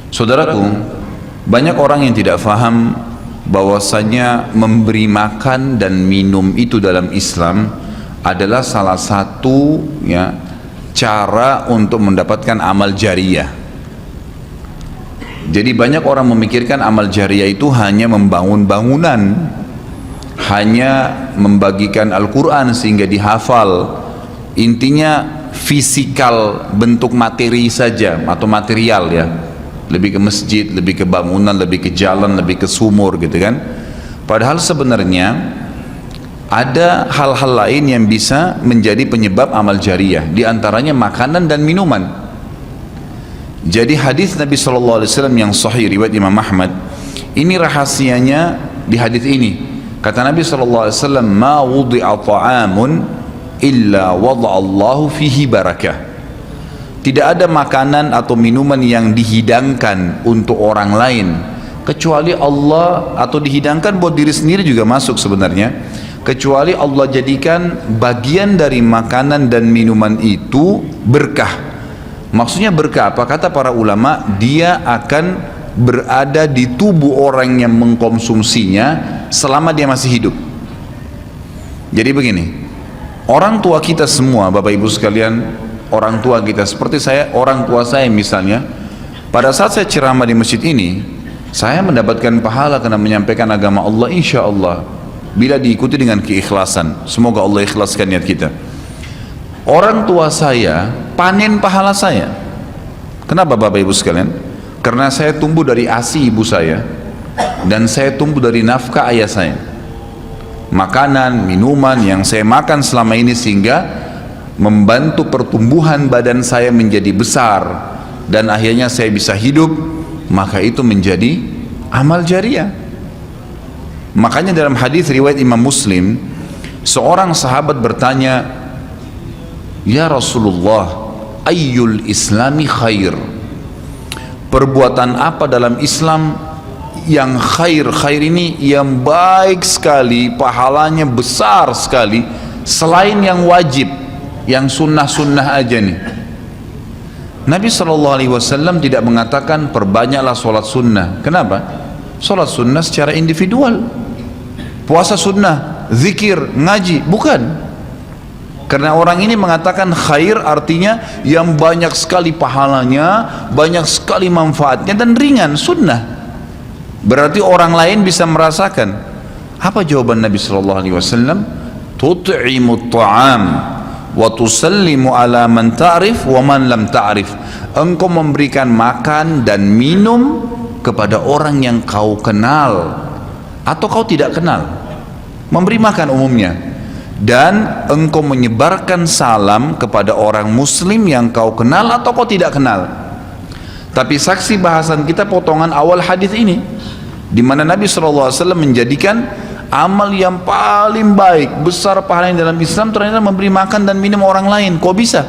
Saudaraku, banyak orang yang tidak faham bahwasanya memberi makan dan minum itu dalam Islam adalah salah satu cara untuk mendapatkan amal jariyah. Jadi banyak orang memikirkan amal jariyah itu hanya membangun bangunan, hanya membagikan Al-Quran sehingga dihafal. Intinya fisikal, bentuk materi saja atau material ya. Lebih ke masjid, lebih ke bangunan, lebih ke jalan, lebih ke sumur gitu kan. Padahal sebenarnya ada hal-hal lain yang bisa menjadi penyebab amal jariyah, di antaranya makanan dan minuman. Jadi hadis Nabi SAW yang sahih riwayat Imam Ahmad, ini rahasianya di hadis ini. Kata Nabi SAW, ma wudi'a ta'amun illa wada'allahu fihi barakah. Tidak ada makanan atau minuman yang dihidangkan untuk orang lain kecuali Allah, atau dihidangkan buat diri sendiri juga masuk sebenarnya, kecuali Allah jadikan bagian dari makanan dan minuman itu berkah. Maksudnya berkah apa? Kata para ulama, dia akan berada di tubuh orang yang mengkonsumsinya selama dia masih hidup. Jadi begini, orang tua kita semua, Bapak Ibu sekalian, orang tua kita, seperti saya, orang tua saya misalnya, pada saat saya ceramah di masjid ini, saya mendapatkan pahala karena menyampaikan agama Allah, insya Allah, bila diikuti dengan keikhlasan. Semoga Allah ikhlaskan niat kita. Orang tua saya panen pahala saya. Kenapa Bapak Ibu sekalian? Karena saya tumbuh dari ASI ibu saya, dan saya tumbuh dari nafkah ayah saya. Makanan, minuman yang saya makan selama ini sehingga membantu pertumbuhan badan saya menjadi besar, dan akhirnya saya bisa hidup, maka itu menjadi amal jariyah. Makanya dalam hadis riwayat Imam Muslim, seorang sahabat bertanya, ya Rasulullah, ayyul islami khair? Perbuatan apa dalam Islam yang khair? Khair ini yang baik sekali, pahalanya besar sekali, selain yang wajib, yang sunnah-sunnah aja nih. Nabi SAW tidak mengatakan perbanyaklah sholat sunnah. Kenapa? Sholat sunnah secara individual, puasa sunnah, zikir, ngaji, bukan. Karena orang ini mengatakan khair artinya yang banyak sekali pahalanya, banyak sekali manfaatnya, dan ringan, sunnah. Berarti orang lain bisa merasakan. Apa jawaban Nabi SAW? Tut'imut ta'am wa tusallimu ala man ta'rif wa man lam ta'rif. Engkau memberikan makan dan minum kepada orang yang kau kenal atau kau tidak kenal, memberi makan umumnya, dan engkau menyebarkan salam kepada orang muslim yang kau kenal atau kau tidak kenal. Tapi saksi bahasan kita potongan awal hadis ini, di mana Nabi SAW menjadikan amal yang paling baik, besar pahalanya dalam Islam ternyata memberi makan dan minum orang lain. Kok bisa?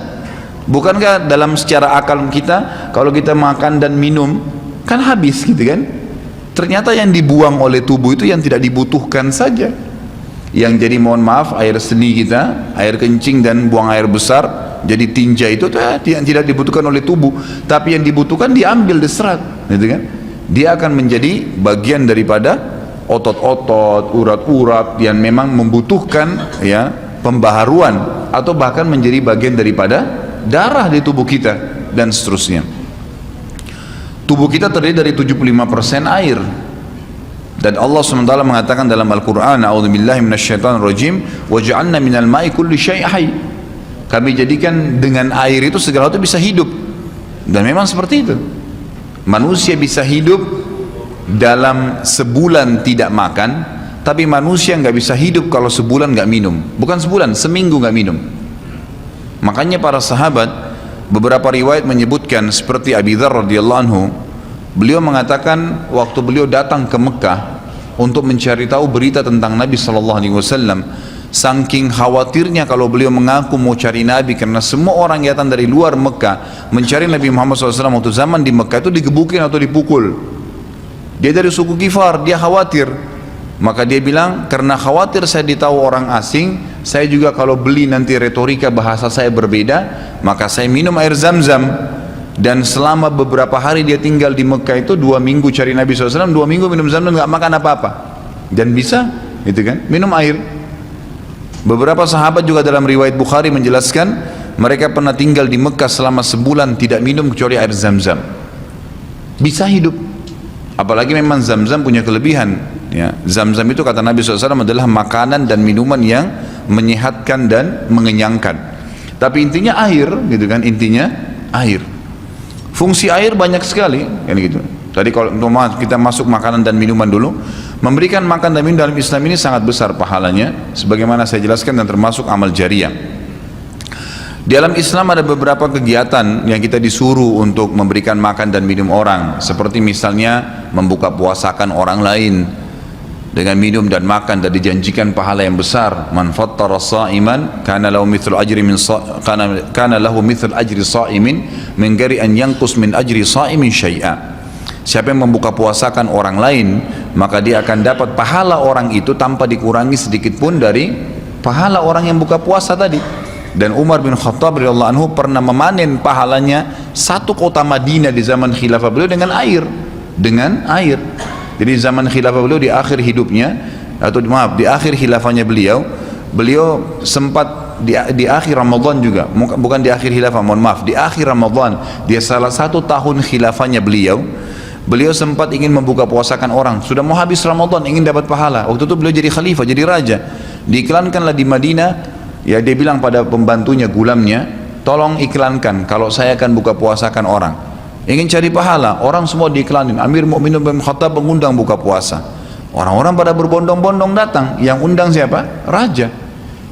Bukankah dalam secara akal kita, kalau kita makan dan minum kan habis gitu kan? Ternyata yang dibuang oleh tubuh itu yang tidak dibutuhkan saja. Yang jadi, mohon maaf, air seni kita, air kencing dan buang air besar jadi tinja, itu yang tidak dibutuhkan oleh tubuh, tapi yang dibutuhkan diambil, diserat gitu kan? Dia akan menjadi bagian daripada otot-otot, urat-urat yang memang membutuhkan pembaharuan, atau bahkan menjadi bagian daripada darah di tubuh kita dan seterusnya. Tubuh kita terdiri dari 75% air, dan Allah SWT mengatakan dalam Al-Quran, a'udzubillahi minasyaitonirrajim, waja'alna minal ma'i kulli syai' hayy. Kami jadikan dengan air itu segala sesuatu bisa hidup. Dan memang seperti itu. Manusia bisa hidup dalam sebulan tidak makan, tapi manusia nggak bisa hidup kalau sebulan nggak minum. Bukan sebulan, seminggu nggak minum. Makanya para sahabat, beberapa riwayat menyebutkan seperti Abi Dzar radhiyallahu anhu, beliau mengatakan waktu beliau datang ke Mekah untuk mencari tahu berita tentang Nabi SAW, saking khawatirnya kalau beliau mengaku mau cari Nabi, karena semua orang yang datang dari luar Mekah mencari Nabi Muhammad SAW waktu zaman di Mekah itu digebukin atau dipukul. Dia dari suku Ghifar, dia khawatir. Maka dia bilang, karena khawatir saya ditahu orang asing, saya juga kalau beli nanti retorika bahasa saya berbeda, maka saya minum air Zam-Zam. dan selama beberapa hari dia tinggal di Mekah itu 2 minggu cari Nabi SAW, 2 minggu minum Zamzam nggak makan apa-apa dan bisa gitu kan minum air. Beberapa sahabat juga dalam riwayat Bukhari menjelaskan mereka pernah tinggal di Mekah selama sebulan tidak minum kecuali air Zamzam, bisa hidup. Apalagi memang Zamzam punya kelebihan ya. Zamzam itu kata Nabi SAW adalah makanan dan minuman yang menyehatkan dan mengenyangkan. Tapi intinya air gitu kan, intinya air. Fungsi air banyak sekali kan gitu. Tadi kalau kita masuk makanan dan minuman dulu, memberikan makan dan minum dalam Islam ini sangat besar pahalanya, sebagaimana saya jelaskan, dan termasuk amal jariah. Di dalam Islam ada beberapa kegiatan yang kita disuruh untuk memberikan makan dan minum orang, seperti misalnya membuka puasakan orang lain dengan minum dan makan, dan dijanjikan pahala yang besar. Man fattara sha'iman kana lahu mithlu ajri sha'imin min ghairi an yanqus min ajri sha'imin syai'a. Siapa yang membuka puasakan orang lain, maka dia akan dapat pahala orang itu tanpa dikurangi sedikit pun dari pahala orang yang buka puasa tadi. Dan Umar bin Khattab radhiyallahu anhu pernah memanen pahalanya 1 kota Madinah di zaman khilafah beliau dengan air. Jadi zaman khilafah beliau di akhir hidupnya, atau maaf di akhir khilafahnya beliau sempat di akhir Ramadan juga, bukan di akhir khilafah, mohon maaf, di akhir Ramadan, dia salah 1 tahun khilafahnya beliau sempat ingin membuka puasakan orang, sudah mau habis Ramadan, ingin dapat pahala. Waktu itu beliau jadi khalifah, jadi raja, diiklankanlah di Madinah. Ya, dia bilang pada pembantunya, gulamnya, tolong iklankan kalau saya akan buka puasakan orang, ingin cari pahala. Orang semua diiklanin, Amir Mu'minin bin Khattab mengundang buka puasa. Orang-orang pada berbondong-bondong datang. Yang undang siapa? Raja.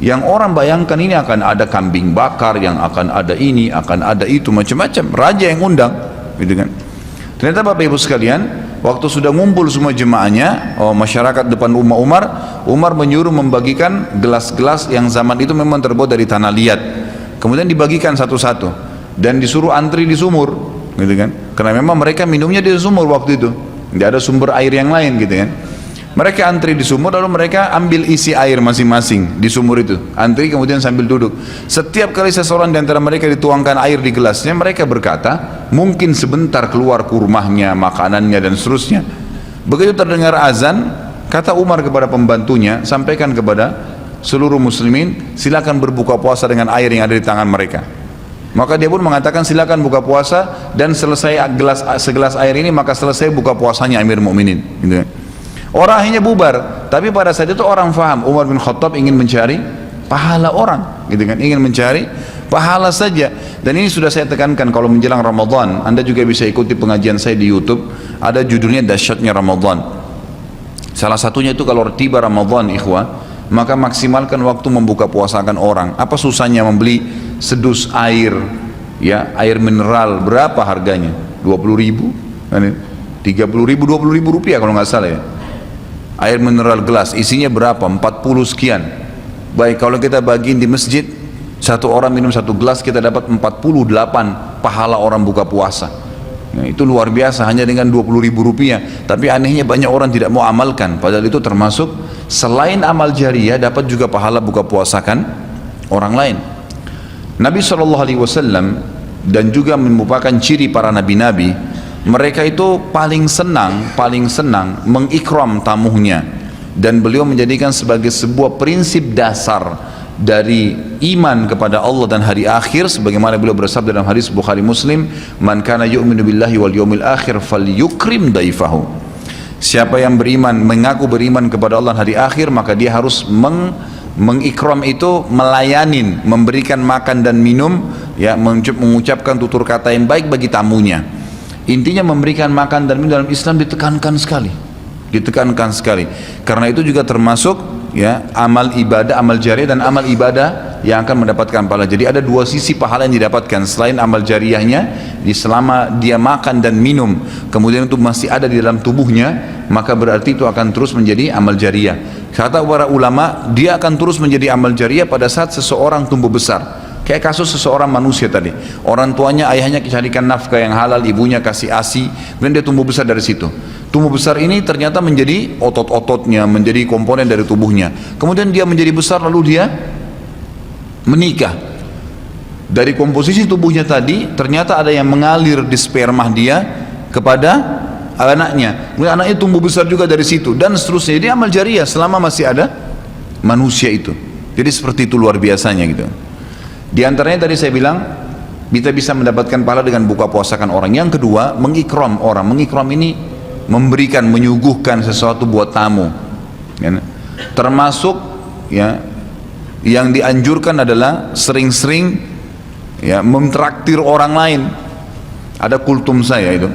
Yang orang bayangkan ini akan ada kambing bakar, yang akan ada ini, akan ada itu, macam-macam. Raja yang undang, gitu kan. Ternyata Bapak Ibu sekalian, waktu sudah ngumpul semua jemaahnya, masyarakat depan rumah Umar menyuruh membagikan gelas-gelas yang zaman itu memang terbuat dari tanah liat. Kemudian dibagikan satu-satu dan disuruh antri di sumur, gitu kan. Karena memang mereka minumnya di sumur waktu itu, tidak ada sumber air yang lain, gitu kan. Mereka antri di sumur, lalu mereka ambil isi air masing-masing di sumur itu, antri kemudian sambil duduk. Setiap kali seseorang di antara mereka dituangkan air di gelasnya, mereka berkata, mungkin sebentar keluar kurmahnya, makanannya, dan seterusnya. Begitu terdengar azan, kata Umar kepada pembantunya, sampaikan kepada seluruh muslimin, silakan berbuka puasa dengan air yang ada di tangan mereka. Maka dia pun mengatakan, silakan buka puasa, dan selesai segelas air ini, maka selesai buka puasanya Amir Mu'minin, gitu. Orang akhirnya bubar, tapi pada saat itu orang faham Umar bin Khattab ingin mencari pahala orang, gitu kan, ingin mencari pahala saja. Dan ini sudah saya tekankan, kalau menjelang Ramadan, Anda juga bisa ikuti pengajian saya di YouTube, ada judulnya Dahsyatnya Ramadan. Salah satunya itu kalau tiba Ramadan, ikhwah, maka maksimalkan waktu membuka puasakan orang. Apa susahnya membeli sedus air, ya, air mineral, berapa harganya? 20.000, 30.000, 20.000 rupiah kalau nggak salah ya. Air mineral gelas isinya berapa? 40 sekian. Baik, kalau kita bagiin di masjid, satu orang minum 1 gelas, kita dapat 48 pahala orang buka puasa. Nah, itu luar biasa hanya dengan 20.000 rupiah. Tapi anehnya banyak orang tidak mau amalkan, padahal itu termasuk selain amal jariah, dapat juga pahala buka puasakan orang lain. Nabi SAW dan juga merupakan ciri para nabi-nabi, mereka itu paling senang mengikram tamunya, dan beliau menjadikan sebagai sebuah prinsip dasar dari iman kepada Allah dan hari akhir, sebagaimana beliau bersabda dalam hadis Bukhari Muslim, man kana yu'minu billahi wal yawmil akhir falyukrim daifahu. Siapa yang beriman, mengaku beriman kepada Allah dan hari akhir, maka dia harus mengikram itu, melayanin, memberikan makan dan minum, ya, mengucapkan tutur kata yang baik bagi tamunya. Intinya memberikan makan dan minum dalam Islam ditekankan sekali, karena itu juga termasuk, ya, amal ibadah, amal jariah dan amal ibadah yang akan mendapatkan pahala. Jadi ada 2 sisi pahala yang didapatkan selain amal jariahnya, selama dia makan dan minum kemudian itu masih ada di dalam tubuhnya, maka berarti itu akan terus menjadi amal jariah. Kata para ulama, dia akan terus menjadi amal jariah pada saat seseorang tumbuh besar. Kayak kasus seseorang manusia tadi, orang tuanya, ayahnya carikan nafkah yang halal, ibunya kasih ASI, kemudian dia tumbuh besar dari situ. Tumbuh besar ini ternyata menjadi otot-ototnya, menjadi komponen dari tubuhnya. Kemudian dia menjadi besar, lalu dia menikah. Dari komposisi tubuhnya tadi, ternyata ada yang mengalir di sperma dia kepada anaknya. Kemudian anaknya tumbuh besar juga dari situ, dan seterusnya. Jadi amal jariah selama masih ada manusia itu. Jadi seperti itu luar biasanya gitu. Di antaranya tadi saya bilang, kita bisa mendapatkan pahala dengan buka puasakan orang. Yang kedua, mengikram orang. Mengikram ini memberikan, menyuguhkan sesuatu buat tamu. Ya. Termasuk ya, yang dianjurkan adalah sering-sering ya mentraktir orang lain. Ada kultum saya itu,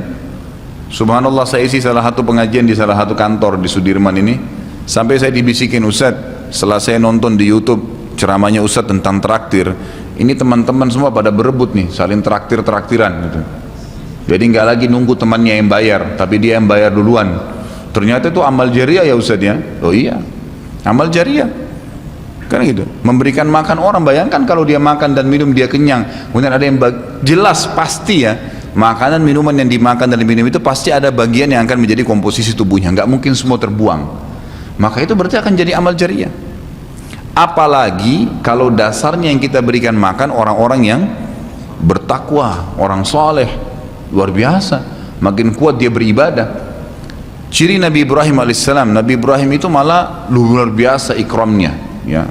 subhanallah, saya isi salah satu pengajian di salah satu kantor di Sudirman ini, sampai saya dibisikin, Ustaz, setelah saya nonton di YouTube ceramahnya Ustaz tentang traktir, ini teman-teman semua pada berebut nih, saling traktir-traktiran gitu. Jadi nggak lagi nunggu temannya yang bayar, tapi dia yang bayar duluan. Ternyata itu amal jariah ya Ustaz ya. Oh iya, amal jariah kan gitu, memberikan makan orang. Bayangkan kalau dia makan dan minum dia kenyang, kemudian ada yang jelas pasti ya, makanan minuman yang dimakan dan diminum itu pasti ada bagian yang akan menjadi komposisi tubuhnya, nggak mungkin semua terbuang. Maka itu berarti akan jadi amal jariah. Apalagi kalau dasarnya yang kita berikan makan orang-orang yang bertakwa, orang soleh, luar biasa, makin kuat dia beribadah. Ciri Nabi Ibrahim alaihissalam, Nabi Ibrahim itu malah luar biasa ikramnya ya.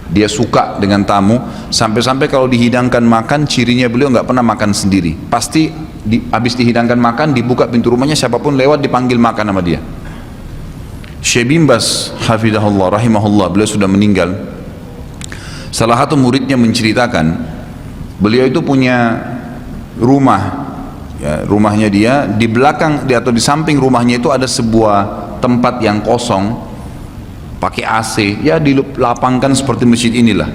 Dia suka dengan tamu, sampai-sampai kalau dihidangkan makan, cirinya beliau nggak pernah makan sendiri, pasti habis dihidangkan makan dibuka pintu rumahnya, siapapun lewat dipanggil makan sama dia. Syekh bin Baz hafizahullah rahimahullah, beliau sudah meninggal. Salah satu muridnya menceritakan, beliau itu punya rumah ya, rumahnya dia di belakang atau di samping rumahnya itu ada sebuah tempat yang kosong pakai AC ya, dilapangkan seperti masjid inilah.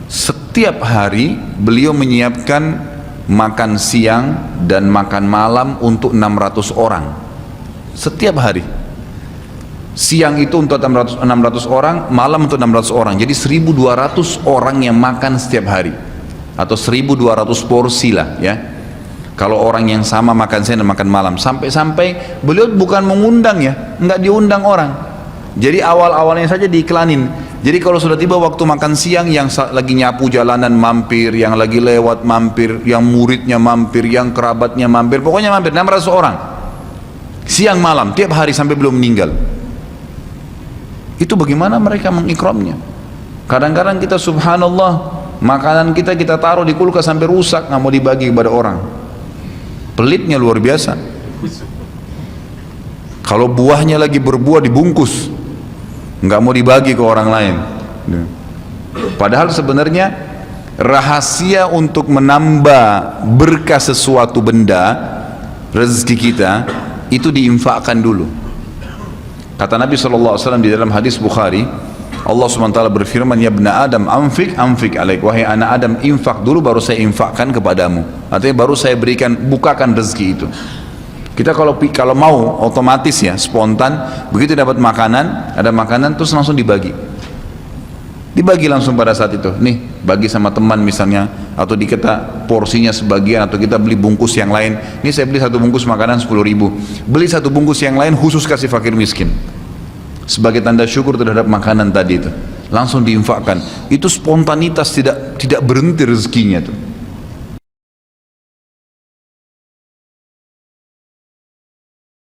Setiap hari beliau menyiapkan makan siang dan makan malam untuk 600 orang setiap hari. Siang itu untuk 600 orang, malam untuk 600 orang, jadi 1200 orang yang makan setiap hari, atau 1200 porsi lah ya, kalau orang yang sama makan siang dan makan malam. Sampai-sampai beliau bukan mengundang ya, nggak diundang orang. Jadi awal-awalnya saja diiklanin. Jadi kalau sudah tiba waktu makan siang, yang lagi nyapu jalanan mampir, yang lagi lewat mampir, yang muridnya mampir, yang kerabatnya mampir, pokoknya mampir 600 orang. Siang malam, tiap hari sampai belum meninggal. Itu bagaimana mereka mengikramnya. Kadang-kadang kita subhanallah, makanan kita taruh di kulkas sampai rusak, nggak mau dibagi kepada orang. Pelitnya luar biasa. Kalau buahnya lagi berbuah dibungkus, nggak mau dibagi ke orang lain. Padahal sebenarnya rahasia untuk menambah berkah sesuatu benda, rezeki kita, itu diinfakkan dulu. Kata Nabi SAW di dalam hadis Bukhari, Allah SWT berfirman, ya ibna Adam anfik alaik, wahai anak Adam, infak dulu baru saya infakkan kepadamu. Artinya baru saya berikan, bukakan rezeki itu. Kita kalau mau otomatis ya, spontan, begitu dapat makanan, ada makanan terus langsung dibagi langsung pada saat itu. Nih bagi sama teman misalnya, atau dikata porsinya sebagian, atau kita beli bungkus yang lain. Ini saya beli satu bungkus makanan 10.000, beli satu bungkus yang lain khusus kasih fakir miskin sebagai tanda syukur terhadap makanan tadi itu, langsung diinfakkan. Itu spontanitas, tidak berhenti rezekinya tuh.